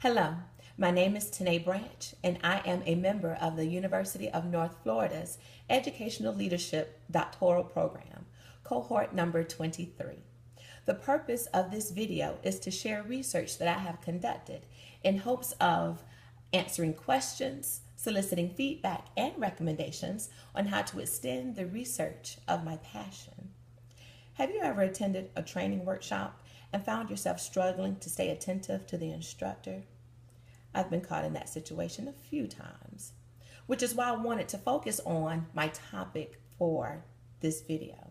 Hello, my name is Tanae Branch, and I am a member of the University of North Florida's Educational Leadership Doctoral Program, cohort number 23. The purpose of this video is to share research that I have conducted in hopes of answering questions, soliciting feedback and recommendations on how to extend the research of my passion. Have you ever attended a training workshop and found yourself struggling to stay attentive to the instructor? I've been caught in that situation a few times, which is why I wanted to focus on my topic for this video: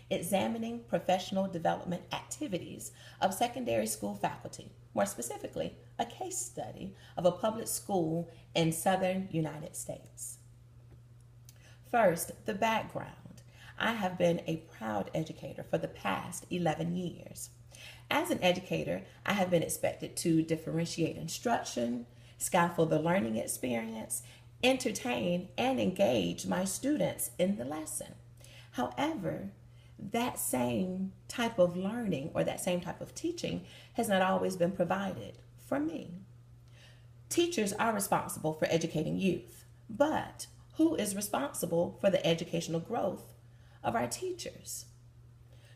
examining professional development activities of secondary school faculty, more specifically, a case study of a public school in southern United States. First, the background. I have been a proud educator for the past 11 years. As an educator, I have been expected to differentiate instruction, scaffold the learning experience, entertain, and engage my students in the lesson. However, that same type of learning or that same type of teaching has not always been provided for me. Teachers are responsible for educating youth, but who is responsible for the educational growth of our teachers?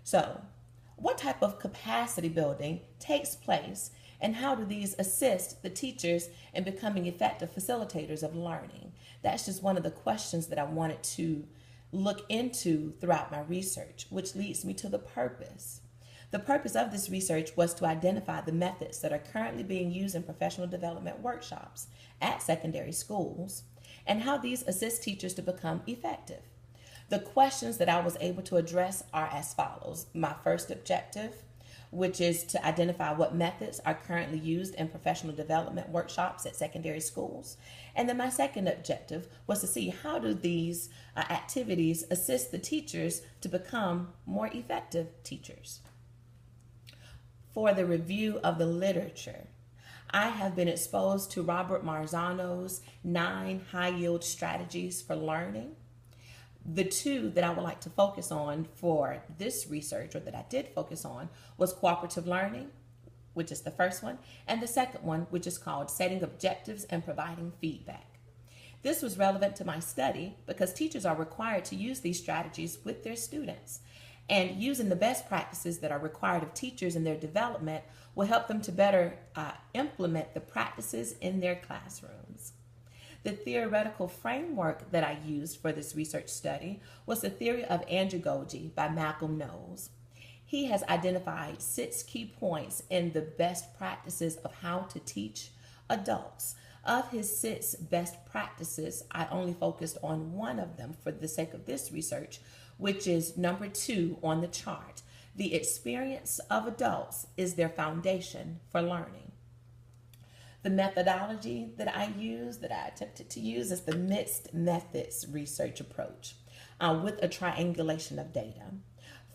So, what type of capacity building takes place, and how do these assist the teachers in becoming effective facilitators of learning? That's just one of the questions that I wanted to look into throughout my research, which leads me to the purpose. The purpose of this research was to identify the methods that are currently being used in professional development workshops at secondary schools and how these assist teachers to become effective. The questions that I was able to address are as follows. My first objective, which is to identify what methods are currently used in professional development workshops at secondary schools. And then my second objective was to see how do these activities assist the teachers to become more effective teachers. For the review of the literature, I have been exposed to Robert Marzano's 9 high-yield strategies for learning. The two that I would like to focus on for this research, or that I did focus on, was cooperative learning, which is the first one, and the second one, which is called setting objectives and providing feedback. This was relevant to my study because teachers are required to use these strategies with their students, and using the best practices that are required of teachers in their development will help them to better implement the practices in their classrooms. The theoretical framework that I used for this research study was the theory of andragogy by Malcolm Knowles. He has identified 6 key points in the best practices of how to teach adults. Of his 6 best practices, I only focused on one of them for the sake of this research, which is number 2 on the chart. The experience of adults is their foundation for learning. The methodology that I attempted to use, is the mixed methods research approach with a triangulation of data.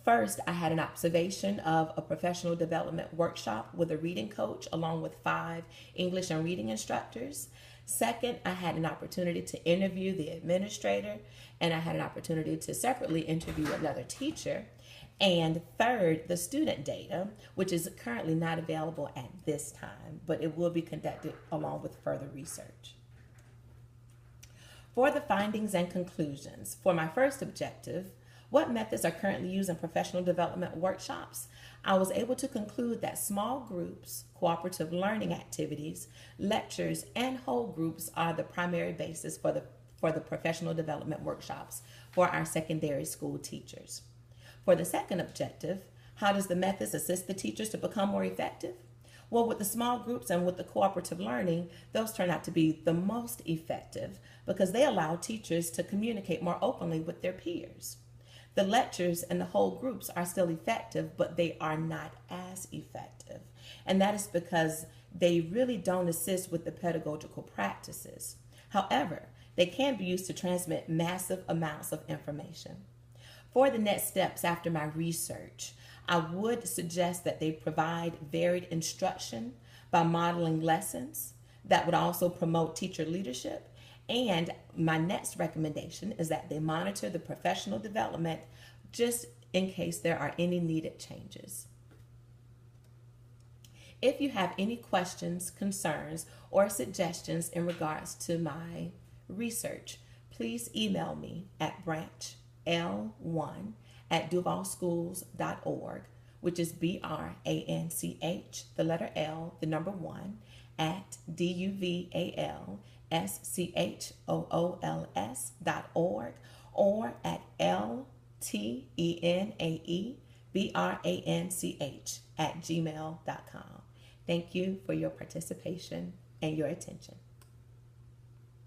First, I had an observation of a professional development workshop with a reading coach along with 5 English and reading instructors. Second, I had an opportunity to interview the administrator, and I had an opportunity to separately interview another teacher. And third, the student data, which is currently not available at this time, but it will be conducted along with further research. For the findings and conclusions, for my first objective, what methods are currently used in professional development workshops, I was able to conclude that small groups, cooperative learning activities, lectures, and whole groups are the primary basis for the professional development workshops for our secondary school teachers. For the second objective, how does the methods assist the teachers to become more effective? Well, with the small groups and with the cooperative learning, those turn out to be the most effective because they allow teachers to communicate more openly with their peers. The lectures and the whole groups are still effective, but they are not as effective. And that is because they really don't assist with the pedagogical practices. However, they can be used to transmit massive amounts of information. For the next steps after my research, I would suggest that they provide varied instruction by modeling lessons that would also promote teacher leadership. And my next recommendation is that they monitor the professional development just in case there are any needed changes. If you have any questions, concerns, or suggestions in regards to my research, please email me at branchL1@duvalschools.org, which is BRANCH, the letter L, the number 1, at DUVALSCHOOLS.org, or at LTENAEBRANCH@gmail.com. Thank you for your participation and your attention.